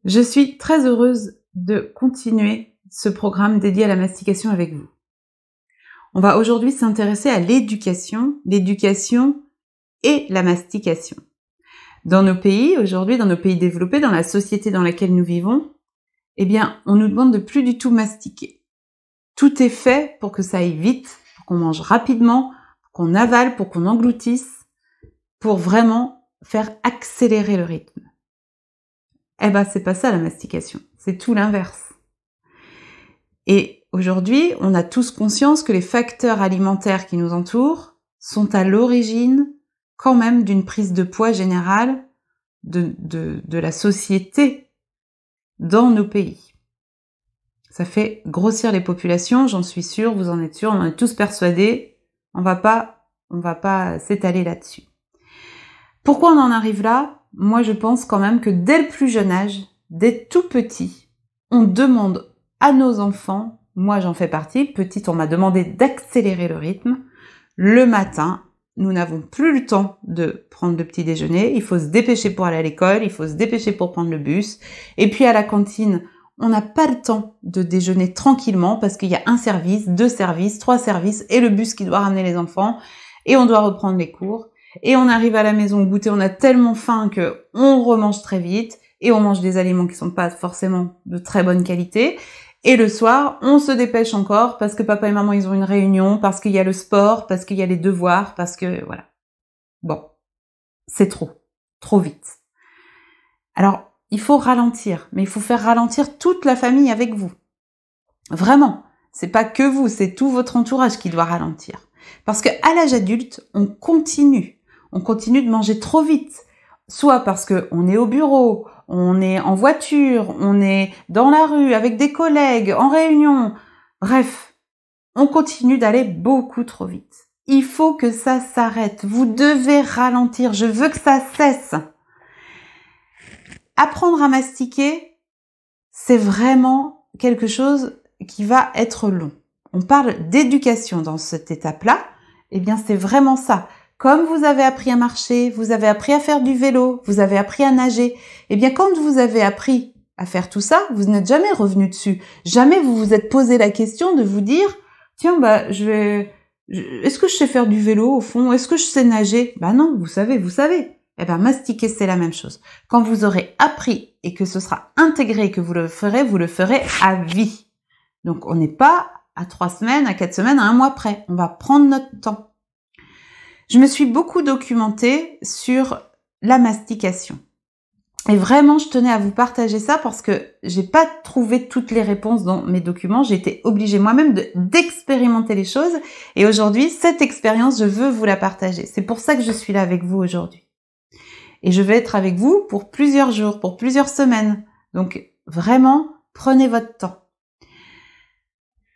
Je suis très heureuse de continuer ce programme dédié à la mastication avec vous. On va aujourd'hui s'intéresser à l'éducation et la mastication. Dans nos pays, aujourd'hui, dans nos pays développés, dans la société dans laquelle nous vivons, eh bien, on nous demande de plus du tout mastiquer. Tout est fait pour que ça aille vite, pour qu'on mange rapidement, pour qu'on avale, pour qu'on engloutisse, pour vraiment faire accélérer le rythme. Eh ben, c'est pas ça la mastication, c'est tout l'inverse. Et aujourd'hui, on a tous conscience que les facteurs alimentaires qui nous entourent sont à l'origine quand même d'une prise de poids générale de la société dans nos pays. Ça fait grossir les populations, j'en suis sûre, vous en êtes sûrs, on en est tous persuadés, on va pas s'étaler là-dessus. Pourquoi on en arrive là ? Moi, je pense quand même que dès le plus jeune âge, dès tout petit, on demande à nos enfants, moi j'en fais partie, petite, on m'a demandé d'accélérer le rythme. Le matin, nous n'avons plus le temps de prendre le petit déjeuner, il faut se dépêcher pour aller à l'école, il faut se dépêcher pour prendre le bus. Et puis à la cantine, on n'a pas le temps de déjeuner tranquillement parce qu'il y a un service, 2 services, 3 services et le bus qui doit ramener les enfants et on doit reprendre les cours. Et on arrive à la maison goûter, on a tellement faim que on remange très vite et on mange des aliments qui sont pas forcément de très bonne qualité. Et le soir, on se dépêche encore parce que papa et maman ils ont une réunion, parce qu'il y a le sport, parce qu'il y a les devoirs, parce que voilà. Bon, c'est trop vite. Alors, il faut ralentir, mais il faut faire ralentir toute la famille avec vous. Vraiment, c'est pas que vous, c'est tout votre entourage qui doit ralentir. Parce que à l'âge adulte, on continue de manger trop vite, soit parce que on est au bureau, on est en voiture, on est dans la rue avec des collègues, en réunion. Bref, on continue d'aller beaucoup trop vite. Il faut que ça s'arrête. Vous devez ralentir. Je veux que ça cesse. Apprendre à mastiquer, c'est vraiment quelque chose qui va être long. On parle d'éducation dans cette étape-là. Eh bien, c'est vraiment ça. Comme vous avez appris à marcher, vous avez appris à faire du vélo, vous avez appris à nager, eh bien, quand vous avez appris à faire tout ça, vous n'êtes jamais revenu dessus. Jamais vous vous êtes posé la question de vous dire, tiens, est-ce que je sais faire du vélo au fond? Est-ce que je sais nager? Bah non, vous savez. Eh bien, mastiquer, c'est la même chose. Quand vous aurez appris et que ce sera intégré, que vous le ferez à vie. Donc, on n'est pas à 3 semaines, à 4 semaines, à 1 mois près. On va prendre notre temps. Je me suis beaucoup documentée sur la mastication. Et vraiment, je tenais à vous partager ça parce que j'ai pas trouvé toutes les réponses dans mes documents. J'ai été obligée moi-même d'expérimenter les choses. Et aujourd'hui, cette expérience, je veux vous la partager. C'est pour ça que je suis là avec vous aujourd'hui. Et je vais être avec vous pour plusieurs jours, pour plusieurs semaines. Donc, vraiment, prenez votre temps.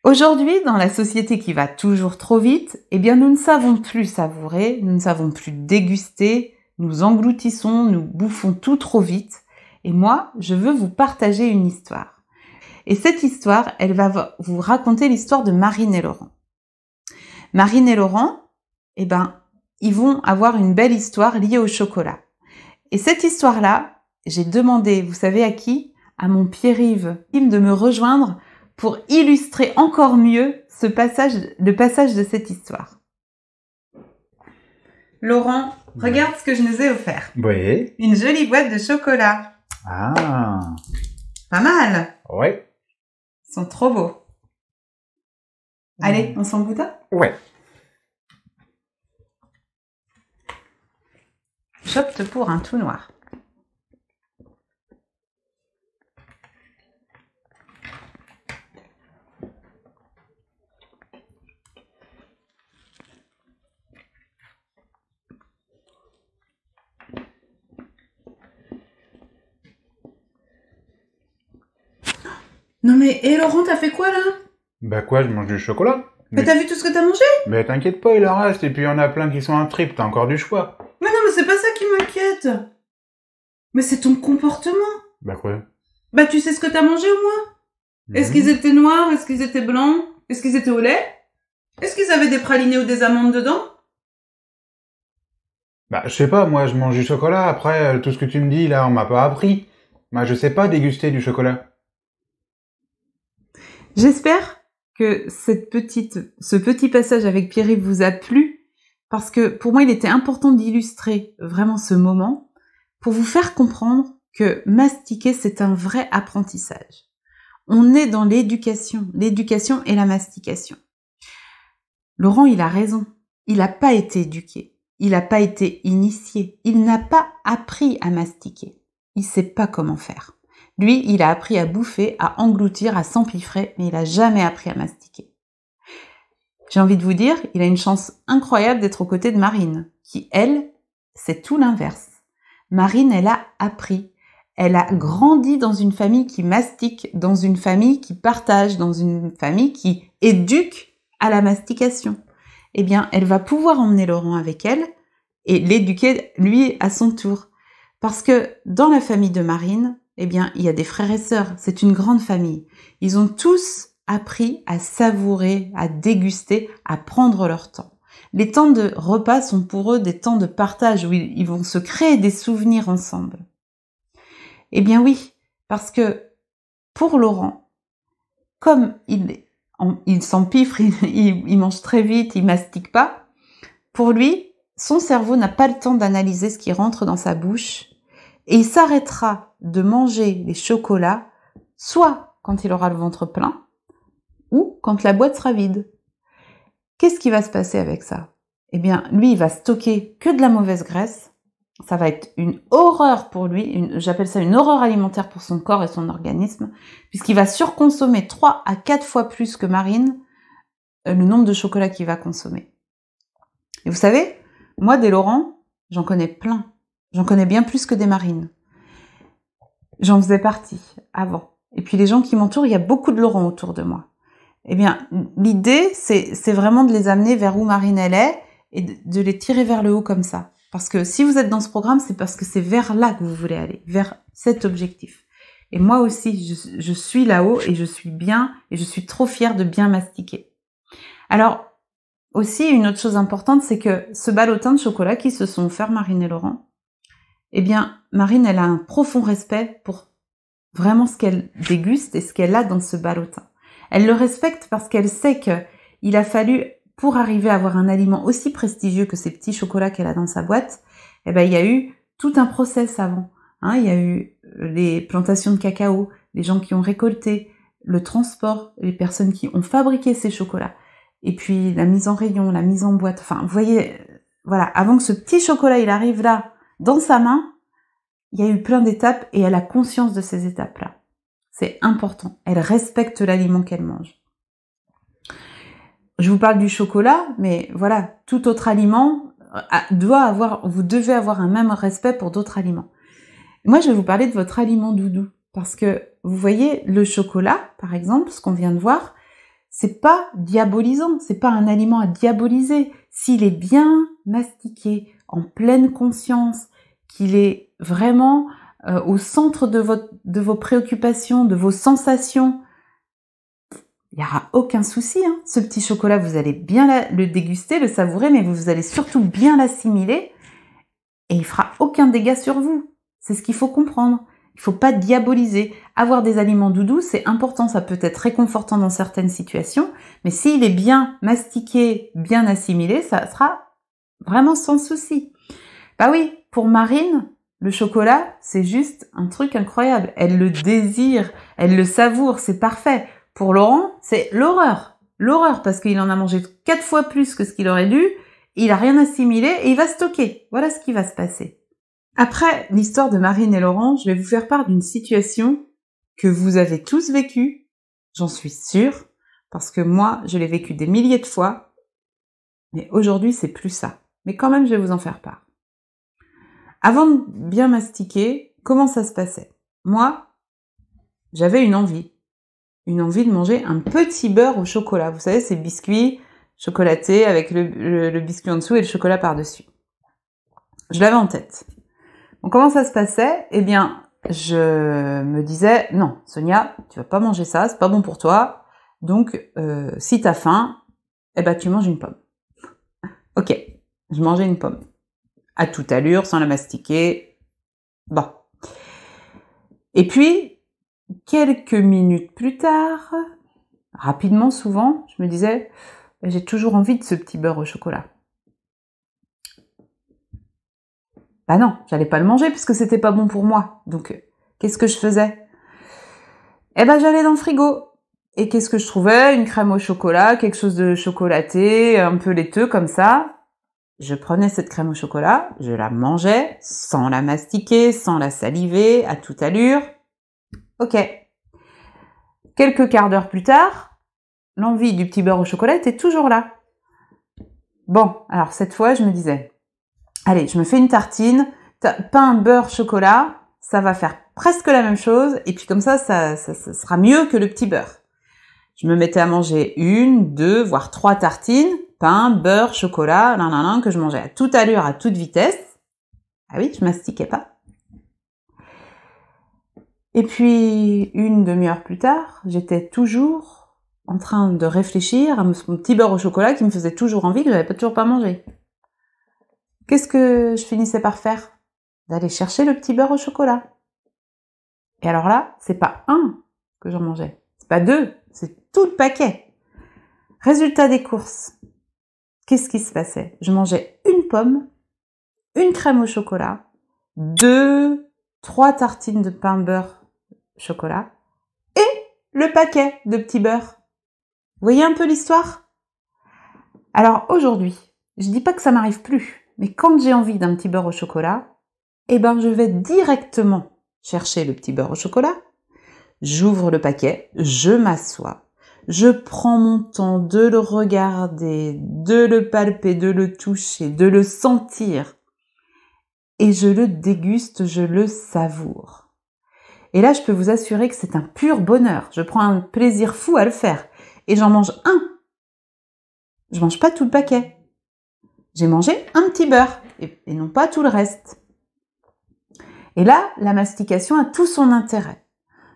Aujourd'hui, dans la société qui va toujours trop vite, eh bien, nous ne savons plus savourer, nous ne savons plus déguster, nous engloutissons, nous bouffons tout trop vite. Et moi, je veux vous partager une histoire. Et cette histoire, elle va vous raconter l'histoire de Marine et Laurent. Marine et Laurent, eh ben, ils vont avoir une belle histoire liée au chocolat. Et cette histoire-là, j'ai demandé, vous savez à qui ? À mon Pierre-Yves, de me rejoindre pour illustrer encore mieux le passage de cette histoire. Laurent, regarde ce que je nous ai offert. Oui. Une jolie boîte de chocolat. Ah. Pas mal. Oui. Ils sont trop beaux. Allez, on s'en goûte un ? Oui. J'opte pour un tout noir. Non mais, et Laurent, t'as fait quoi là ? Bah quoi, je mange du chocolat. Mais t'as vu tout ce que t'as mangé ? Mais t'inquiète pas, il en reste, et puis il y en a plein qui sont en triple, t'as encore du choix. Mais non, mais c'est pas ça qui m'inquiète. Mais c'est ton comportement. Bah quoi ? Bah tu sais ce que t'as mangé au moins ? Est-ce qu'ils étaient noirs ? Est-ce qu'ils étaient blancs ? Est-ce qu'ils étaient au lait ? Est-ce qu'ils avaient des pralinés ou des amandes dedans ? Bah je sais pas, moi je mange du chocolat, après tout ce que tu me dis là, on m'a pas appris. Bah, je sais pas déguster du chocolat. J'espère que ce petit passage avec Pierre-Yves vous a plu, parce que pour moi, il était important d'illustrer vraiment ce moment pour vous faire comprendre que mastiquer, c'est un vrai apprentissage. On est dans l'éducation et la mastication. Laurent, il a raison. Il n'a pas été éduqué. Il n'a pas été initié. Il n'a pas appris à mastiquer. Il ne sait pas comment faire. Lui, il a appris à bouffer, à engloutir, à s'empiffrer, mais il n'a jamais appris à mastiquer. J'ai envie de vous dire, il a une chance incroyable d'être aux côtés de Marine, qui, elle, c'est tout l'inverse. Marine, elle a appris. Elle a grandi dans une famille qui mastique, dans une famille qui partage, dans une famille qui éduque à la mastication. Eh bien, elle va pouvoir emmener Laurent avec elle et l'éduquer, lui, à son tour. Parce que dans la famille de Marine, eh bien, il y a des frères et sœurs. C'est une grande famille. Ils ont tous appris à savourer, à déguster, à prendre leur temps. Les temps de repas sont pour eux des temps de partage où ils vont se créer des souvenirs ensemble. Eh bien oui, parce que pour Laurent, comme il s'empiffre, il mange très vite, il mastique pas, pour lui, son cerveau n'a pas le temps d'analyser ce qui rentre dans sa bouche et il s'arrêtera de manger les chocolats soit quand il aura le ventre plein ou quand la boîte sera vide. Qu'est-ce qui va se passer avec ça? Eh bien, lui, il va stocker que de la mauvaise graisse. Ça va être une horreur pour lui, j'appelle ça une horreur alimentaire pour son corps et son organisme, puisqu'il va surconsommer 3 à 4 fois plus que Marine le nombre de chocolats qu'il va consommer. Et vous savez, moi, des Laurent, j'en connais plein. J'en connais bien plus que des Marines. J'en faisais partie avant. Et puis les gens qui m'entourent, il y a beaucoup de Laurent autour de moi. Eh bien, l'idée, c'est vraiment de les amener vers où Marine elle est et de les tirer vers le haut comme ça. Parce que si vous êtes dans ce programme, c'est parce que c'est vers là que vous voulez aller, vers cet objectif. Et moi aussi, je suis là-haut et je suis bien, et je suis trop fière de bien mastiquer. Alors, aussi, une autre chose importante, c'est que ce ballotin de chocolat qui se sont offerts Marine et Laurent, eh bien, Marine, elle a un profond respect pour vraiment ce qu'elle déguste et ce qu'elle a dans ce ballotin. Elle le respecte parce qu'elle sait qu'il a fallu, pour arriver à avoir un aliment aussi prestigieux que ces petits chocolats qu'elle a dans sa boîte, eh ben, il y a eu tout un process avant. Il y a eu les plantations de cacao, les gens qui ont récolté, le transport, les personnes qui ont fabriqué ces chocolats, et puis la mise en rayon, la mise en boîte. Enfin, vous voyez, voilà, avant que ce petit chocolat il arrive là, dans sa main, il y a eu plein d'étapes et elle a conscience de ces étapes-là. C'est important. Elle respecte l'aliment qu'elle mange. Je vous parle du chocolat, mais voilà, tout autre aliment vous devez avoir un même respect pour d'autres aliments. Moi, je vais vous parler de votre aliment doudou, parce que vous voyez, le chocolat, par exemple, ce qu'on vient de voir, c'est pas diabolisant, c'est pas un aliment à diaboliser. S'il est bien mastiqué, en pleine conscience, qu'il est vraiment au centre de vos préoccupations, de vos sensations, il n'y aura aucun souci. Ce petit chocolat, vous allez bien le déguster, le savourer, mais vous allez surtout bien l'assimiler et il fera aucun dégât sur vous. C'est ce qu'il faut comprendre. Il faut pas diaboliser. Avoir des aliments doudous, c'est important. Ça peut être réconfortant dans certaines situations, mais s'il est bien mastiqué, bien assimilé, ça sera vraiment sans souci. Bah oui, pour Marine, le chocolat, c'est juste un truc incroyable. Elle le désire, elle le savoure, c'est parfait. Pour Laurent, c'est l'horreur. L'horreur, parce qu'il en a mangé 4 fois plus que ce qu'il aurait dû, il a rien assimilé et il va stocker. Voilà ce qui va se passer. Après l'histoire de Marine et Laurent, je vais vous faire part d'une situation que vous avez tous vécue, j'en suis sûre, parce que moi, je l'ai vécue des milliers de fois, mais aujourd'hui, c'est plus ça. Mais quand même, je vais vous en faire part. Avant de bien mastiquer, comment ça se passait? Moi, j'avais une envie de manger un petit beurre au chocolat. Vous savez, ces biscuits chocolatés avec le biscuit en dessous et le chocolat par-dessus. Je l'avais en tête. Donc, comment ça se passait? Eh bien, je me disais, non, Sonia, tu vas pas manger ça, c'est pas bon pour toi. Donc, si t'as faim, eh ben, tu manges une pomme. Ok, je mangeais une pomme. À toute allure, sans la mastiquer. Bon. Et puis, quelques minutes plus tard, rapidement souvent, je me disais, j'ai toujours envie de ce petit beurre au chocolat. Bah non, j'allais pas le manger parce que c'était pas bon pour moi. Donc, qu'est-ce que je faisais? Eh ben, j'allais dans le frigo. Et qu'est-ce que je trouvais? Une crème au chocolat, quelque chose de chocolaté, un peu laiteux comme ça. Je prenais cette crème au chocolat, je la mangeais sans la mastiquer, sans la saliver, à toute allure. Ok. Quelques quarts d'heure plus tard, l'envie du petit beurre au chocolat était toujours là. Bon, alors cette fois, je me disais, allez, je me fais une tartine, pain, beurre, chocolat, ça va faire presque la même chose, et puis comme ça sera mieux que le petit beurre. Je me mettais à manger 1, 2, voire 3 tartines, pain, beurre, chocolat, que je mangeais à toute allure, à toute vitesse. Ah oui, je mastiquais pas. Et puis, une demi-heure plus tard, j'étais toujours en train de réfléchir à mon petit beurre au chocolat qui me faisait toujours envie, que j'avais toujours pas mangé. Qu'est-ce que je finissais par faire? D'aller chercher le petit beurre au chocolat. Et alors là, c'est pas un que j'en mangeais, c'est pas 2, c'est tout le paquet. Résultat des courses. Qu'est-ce qui se passait? Je mangeais une pomme, une crème au chocolat, 2, 3 tartines de pain beurre chocolat et le paquet de petits beurres. Vous voyez un peu l'histoire? Alors aujourd'hui, je dis pas que ça m'arrive plus, mais quand j'ai envie d'un petit beurre au chocolat, eh ben je vais directement chercher le petit beurre au chocolat, j'ouvre le paquet, je m'assois, je prends mon temps de le regarder, de le palper, de le toucher, de le sentir, et je le déguste, je le savoure. Et là, je peux vous assurer que c'est un pur bonheur. Je prends un plaisir fou à le faire. Et j'en mange un. Je mange pas tout le paquet. J'ai mangé un petit beurre et non pas tout le reste. Et là, la mastication a tout son intérêt.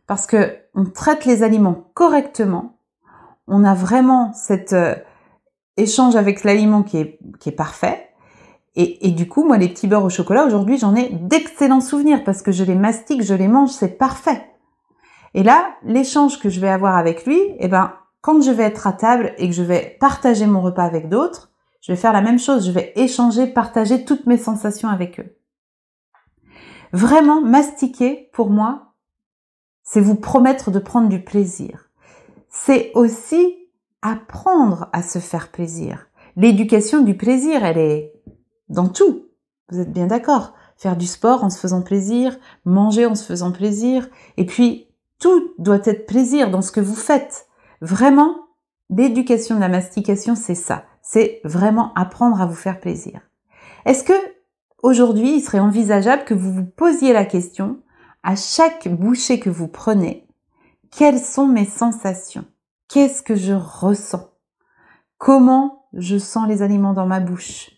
Parce que on traite les aliments correctement. On a vraiment cet échange avec l'aliment qui est parfait. Et du coup, moi, les petits beurres au chocolat, aujourd'hui, j'en ai d'excellents souvenirs parce que je les mastique, je les mange, c'est parfait. Et là, l'échange que je vais avoir avec lui, eh ben, quand je vais être à table et que je vais partager mon repas avec d'autres, je vais faire la même chose. Je vais échanger, partager toutes mes sensations avec eux. Vraiment, mastiquer, pour moi, c'est vous promettre de prendre du plaisir. C'est aussi apprendre à se faire plaisir. L'éducation du plaisir, elle est dans tout. Vous êtes bien d'accord? Faire du sport en se faisant plaisir, manger en se faisant plaisir, et puis tout doit être plaisir dans ce que vous faites. Vraiment, l'éducation de la mastication, c'est ça. C'est vraiment apprendre à vous faire plaisir. Est-ce que aujourd'hui, il serait envisageable que vous vous posiez la question, à chaque bouchée que vous prenez, quelles sont mes sensations? Qu'est-ce que je ressens? Comment je sens les aliments dans ma bouche?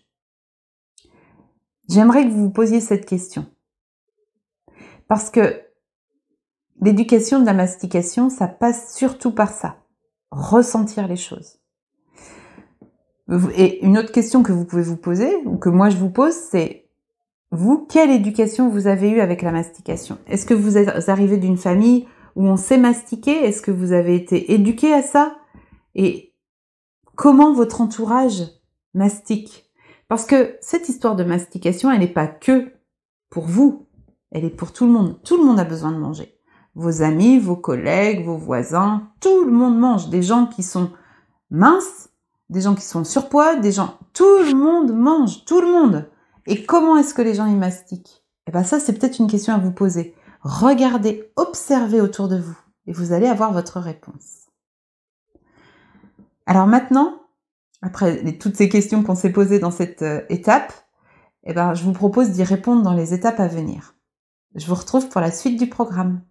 J'aimerais que vous vous posiez cette question. Parce que l'éducation de la mastication, ça passe surtout par ça. Ressentir les choses. Et une autre question que vous pouvez vous poser, ou que moi je vous pose, c'est vous, quelle éducation vous avez eue avec la mastication? Est-ce que vous êtes arrivé d'une famille où on sait mastiquer? Est-ce que vous avez été éduqué à ça? Et comment votre entourage mastique? Parce que cette histoire de mastication, elle n'est pas que pour vous, elle est pour tout le monde. Tout le monde a besoin de manger. Vos amis, vos collègues, vos voisins, tout le monde mange. Des gens qui sont minces, des gens qui sont en surpoids, tout le monde mange, tout le monde. Et comment est-ce que les gens y mastiquent? Eh ben ça, c'est peut-être une question à vous poser. Regardez, observez autour de vous et vous allez avoir votre réponse. Alors maintenant, après toutes ces questions qu'on s'est posées dans cette étape, eh ben, je vous propose d'y répondre dans les étapes à venir. Je vous retrouve pour la suite du programme.